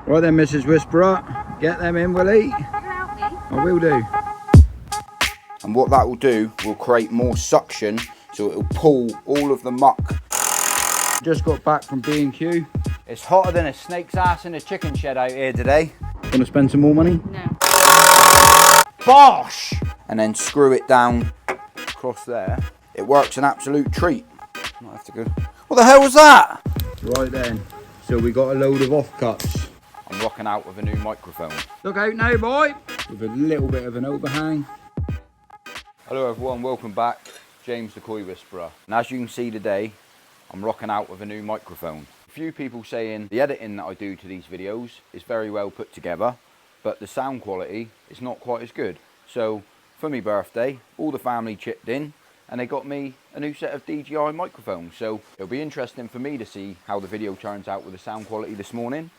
Right then, Mrs. Whisperer, get them in, will he? You help me? I will do. And what that will do, will create more suction, so it will pull all of the muck. Just got back from B&Q. It's hotter than a snake's ass in a chicken shed out here today. Want to spend some more money? No. Bosh! And then screw it down across there. It works an absolute treat. Might have to go. What the hell was that? Right then, so we got a load of offcuts. I'm rocking out with a new microphone. Look out now, boy! With a little bit of an overhang. Hello everyone, welcome back. James the Koi Whisperer. And as you can see today, I'm rocking out with a new microphone. A few people saying the editing that I do to these videos is very well put together, but the sound quality is not quite as good. So for my birthday, all the family chipped in and they got me a new set of DJI microphones. So it'll be interesting for me to see how the video turns out with the sound quality this morning.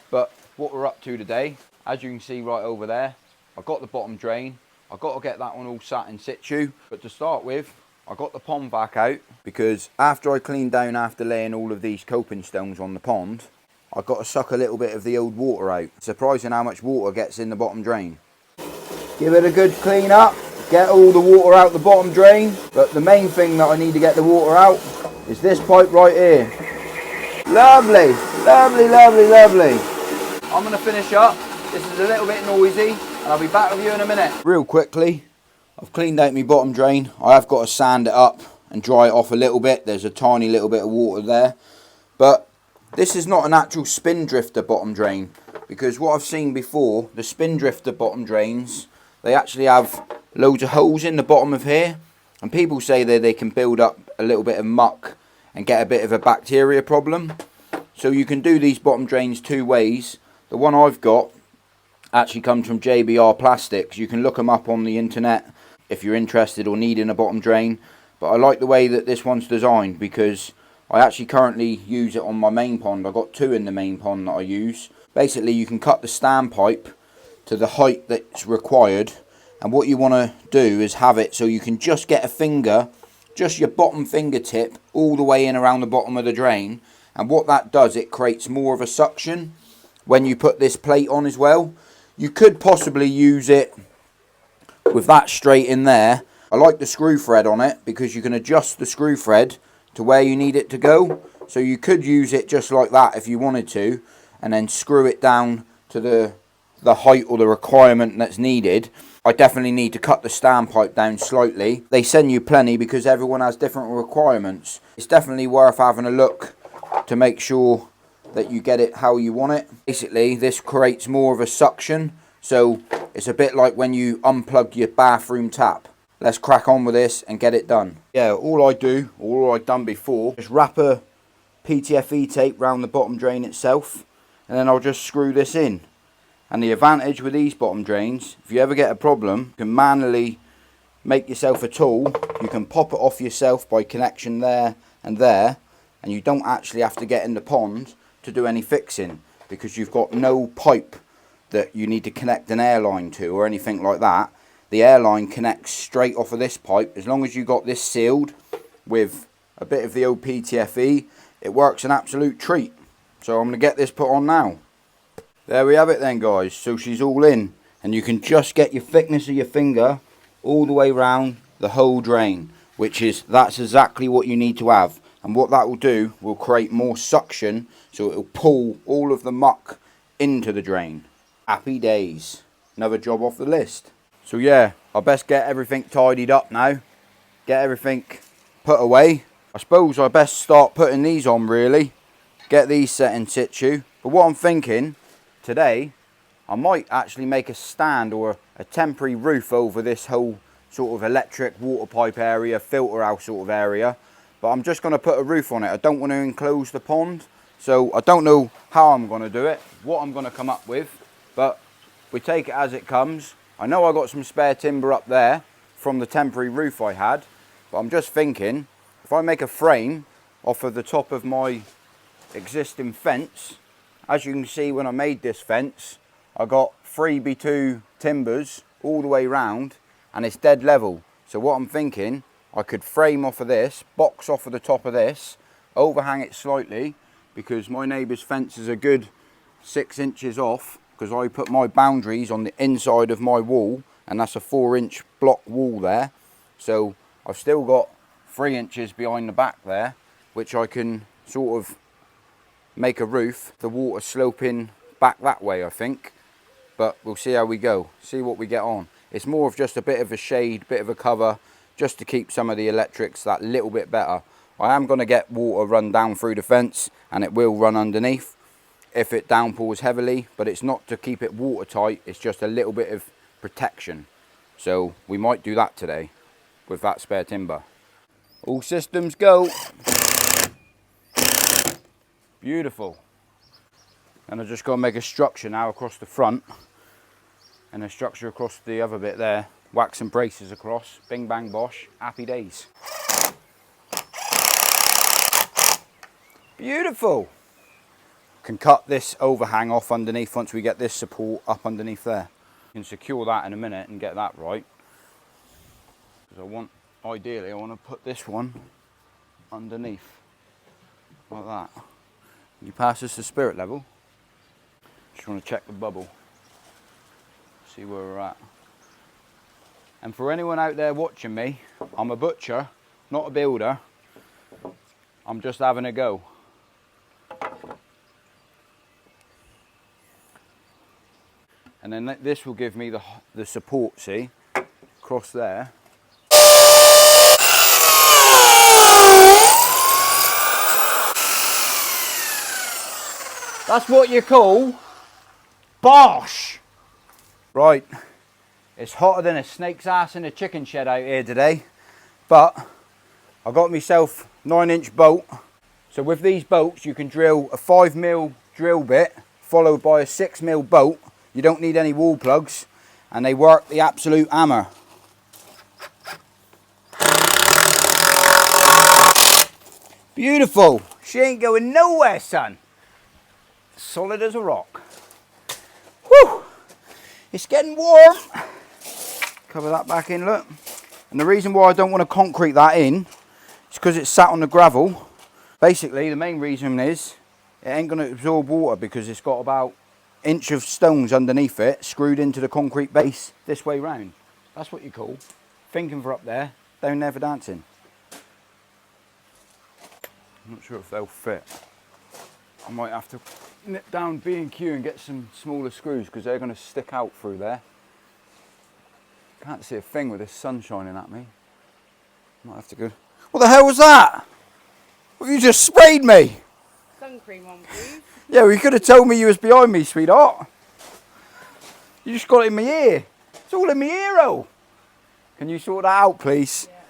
But what we're up to today, as you can see right over there, I've got the bottom drain. I've got to get that one all sat in situ. But to start with, I got the pond vac out because after I cleaned down after laying all of these coping stones on the pond, I've got to suck a little bit of the old water out. It's surprising how much water gets in the bottom drain. Give it a good clean up, get all the water out the bottom drain. But the main thing that I need to get the water out is this pipe right here. Lovely, lovely, lovely, lovely. I'm going to finish up. This is a little bit noisy and I'll be back with you in a minute. Real quickly, I've cleaned out my bottom drain. I have got to sand it up and dry it off a little bit. There's a tiny little bit of water there. But this is not an actual spin drifter bottom drain, because what I've seen before, the spin drifter bottom drains, they actually have loads of holes in the bottom of here. And people say that they can build up a little bit of muck and get a bit of a bacteria problem. So you can do these bottom drains two ways. The one I've got actually comes from JBR Plastics. You can look them up on the internet if you're interested or needing a bottom drain. But I like the way that this one's designed because I actually currently use it on my main pond. I've got two in the main pond that I use. Basically you can cut the standpipe to the height that's required, and what you want to do is have it so you can just get a finger, just your bottom fingertip, all the way in around the bottom of the drain. And what that does, it creates more of a suction when you put this plate on as well. You could possibly use it with that straight in there. I like the screw thread on it because you can adjust the screw thread to where you need it to go. So you could use it just like that if you wanted to, and then screw it down to the height or the requirement that's needed. I definitely need to cut the standpipe down slightly. They send you plenty because everyone has different requirements. It's definitely worth having a look to make sure that you get it how you want it. Basically, this creates more of a suction, so it's a bit like when you unplug your bathroom tap. Let's crack on with this and get it done. Yeah, all I've done before, just wrap a PTFE tape round the bottom drain itself, and then I'll just screw this in. And the advantage with these bottom drains, if you ever get a problem, you can manually make yourself a tool. You can pop it off yourself by connection there, and you don't actually have to get in the pond to do any fixing, because you've got no pipe that you need to connect an airline to or anything like that. The airline connects straight off of this pipe. As long as you got this sealed with a bit of the old PTFE, it works an absolute treat. So I'm going to get this put on now. There we have it then, guys. So she's all in, and you can just get your thickness of your finger all the way round the whole drain, that's exactly what you need to have. And what that will do, will create more suction, so it will pull all of the muck into the drain. Happy days. Another job off the list. So yeah, I best get everything tidied up now. Get everything put away. I suppose I best start putting these on really. Get these set in situ. But what I'm thinking, today, I might actually make a stand or a temporary roof over this whole sort of electric water pipe area, filter house sort of area. But I'm just going to put a roof on it. I don't want to enclose the pond. So I don't know how I'm going to do it, what I'm going to come up with. But we take it as it comes. I know I got some spare timber up there from the temporary roof I had. But I'm just thinking, if I make a frame off of the top of my existing fence, as you can see when I made this fence, I got 3x2 timbers all the way round and it's dead level. So what I'm thinking, I could frame off of this, box off of the top of this, overhang it slightly, because my neighbour's fence is a good 6 inches off because I put my boundaries on the inside of my wall, and that's a 4-inch block wall there. So I've still got 3 inches behind the back there, which I can sort of make a roof. The water sloping back that way, I think, but we'll see how we go, see what we get on. It's more of just a bit of a shade, bit of a cover, just to keep some of the electrics that little bit better. I am going to get water run down through the fence, and it will run underneath if it downpours heavily, but it's not to keep it watertight, it's just a little bit of protection. So we might do that today with that spare timber. All systems go. Beautiful. And I've just got to make a structure now across the front, and a structure across the other bit there. Wax and braces across. Bing bang bosh. Happy days. Beautiful. Can cut this overhang off underneath once we get this support up underneath there. Can secure that in a minute and get that right. Because ideally I want to put this one underneath like that. Can you pass us the spirit level? Just want to check the bubble, see where we're at. And for anyone out there watching me, I'm a butcher, not a builder. I'm just having a go. And then this will give me the support, see, across there. That's what you call bosh! Right, it's hotter than a snake's ass in a chicken shed out here today, but I got myself 9-inch bolt. So with these bolts you can drill a 5mm drill bit followed by a 6mm bolt. You don't need any wall plugs, and they work the absolute hammer. Beautiful. She ain't going nowhere, son. Solid as a rock. Whew. It's getting warm. Cover that back in, look. And the reason why I don't want to concrete that in is because it's sat on the gravel. Basically, the main reason is it ain't going to absorb water because it's got about an inch of stones underneath it screwed into the concrete base this way round. That's what you call thinking for up there, down there for dancing. I'm not sure if they'll fit. I might have to nip down B&Q and get some smaller screws because they're going to stick out through there. Can't see a thing with this sun shining at me. Might have to go. What the hell was that? Have you just sprayed me? Sun cream on, please. Yeah, well, you could have told me you was behind me, sweetheart. You just got it in my ear. It's all in my ear hole. Can you sort that out, please? Yeah.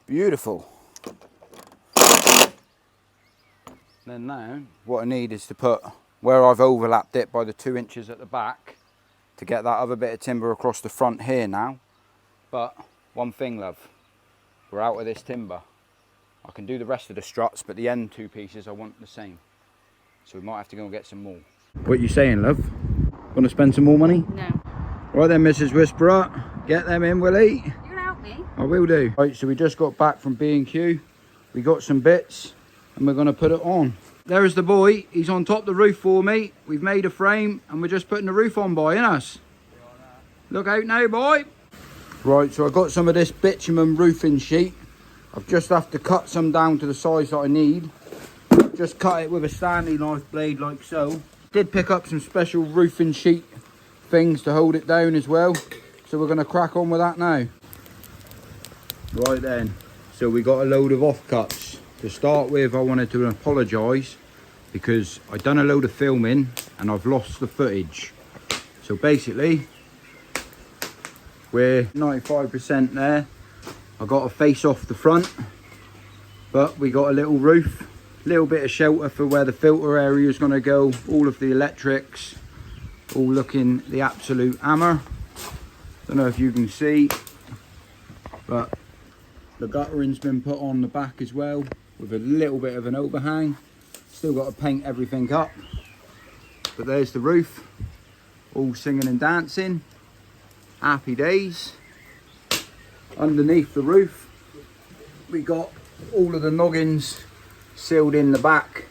Beautiful. Then now, what I need is to put where I've overlapped it by the 2 inches at the back to get that other bit of timber across the front here now. But one thing, love, we're out of this timber. I can do the rest of the struts, but the end 2 pieces I want the same. So we might have to go and get some more. What are you saying, love? Want to spend some more money? No. Right then, Mrs. Whisperer, get them in, Willie. You're gonna help me? I will do. Right, so we just got back from B&Q. We got some bits and we're going to put it on. There's the boy, he's on top of the roof for me. We've made a frame and we're just putting the roof on, boy, innit us? Look out now, boy. Right, so I got some of this bitumen roofing sheet. I've just have to cut some down to the size that I need. Just cut it with a Stanley knife blade like so. Did pick up some special roofing sheet things to hold it down as well. So we're going to crack on with that now. Right then, so we got a load of offcuts. To start with, I wanted to apologise because I done a load of filming and I've lost the footage. So basically, we're 95% there. I got a face off the front, but we got a little roof, little bit of shelter for where the filter area is going to go. All of the electrics, all looking the absolute hammer. Don't know if you can see, but the guttering's been put on the back as well with a little bit of an overhang. Still got to paint everything up, but there's the roof, all singing and dancing. Happy days. underneath the roof. We got all of the noggins sealed in the back,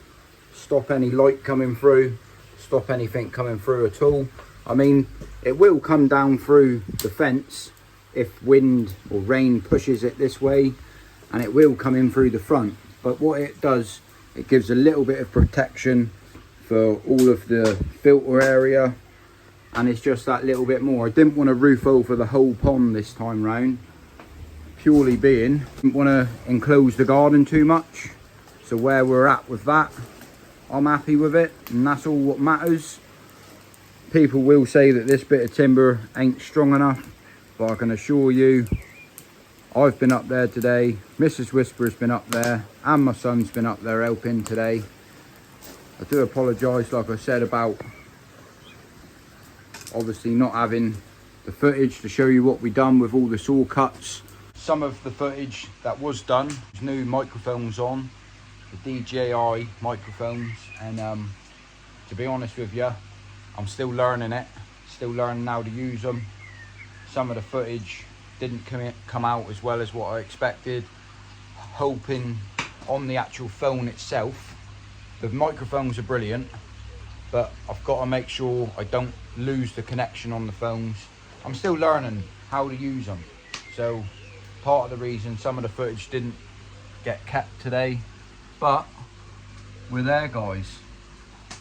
stop any light coming through, stop anything coming through at all. I mean, it will come down through the fence if wind or rain pushes it this way, and it will come in through the front. But what it does, it gives a little bit of protection for all of the filter area, and it's just that little bit more. I didn't want to roof over the whole pond this time round, purely being, didn't want to enclose the garden too much. So where we're at with that, I'm happy with it, and that's all what matters. People will say that this bit of timber ain't strong enough, but I can assure you, I've been up there today, Mrs. Whisper's been up there, and my son's been up there helping today. I do apologise, like I said, about obviously not having the footage to show you what we done with all the saw cuts. Some of the footage that was done, there's new microphones on, the DJI microphones, and to be honest with you, I'm still learning it, still learning how to use them. Some of the footage didn't come out as well as what I expected. Hoping on the actual phone itself, the microphones are brilliant, but I've got to make sure I don't lose the connection on the phones. I'm still learning how to use them, so part of the reason some of the footage didn't get kept today, but we're there, guys,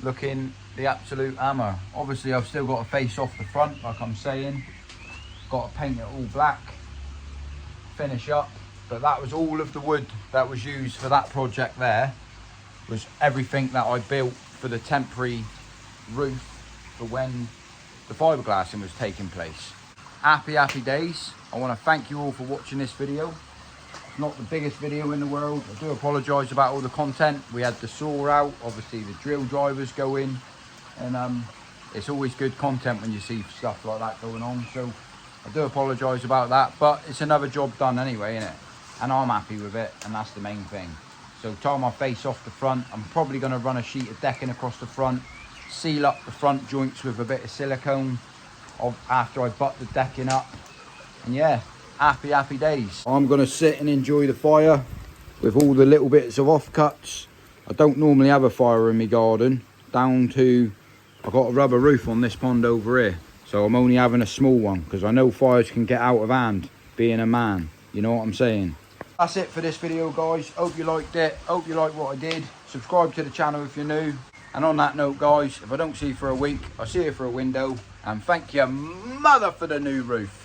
looking the absolute hammer. Obviously I've still got to face off the front, like I'm saying, got to paint it all black, finish up. But that was all of the wood that was used for that project. There was everything that I built for the temporary roof for when the fiberglassing was taking place. Happy days. I want to thank you all for watching this video. It's not the biggest video in the world, I do apologise about all the content. We had the saw out, obviously the drill drivers go in, and it's always good content when you see stuff like that going on, so I do apologise about that, but it's another job done anyway, isn't it? And I'm happy with it, and that's the main thing. So tie my face off the front. I'm probably going to run a sheet of decking across the front, seal up the front joints with a bit of silicone after I butt the decking up, and yeah, happy days. I'm going to sit and enjoy the fire with all the little bits of offcuts. I don't normally have a fire in my garden, down to I've got a rubber roof on this pond over here, so I'm only having a small one because I know fires can get out of hand being a man, you know what I'm saying. That's it for this video, guys. Hope you liked it, hope you liked what I did. Subscribe to the channel if you're new, and on that note, guys, if I don't see you for a week, I'll see you for a window, and thank your mother for the new roof.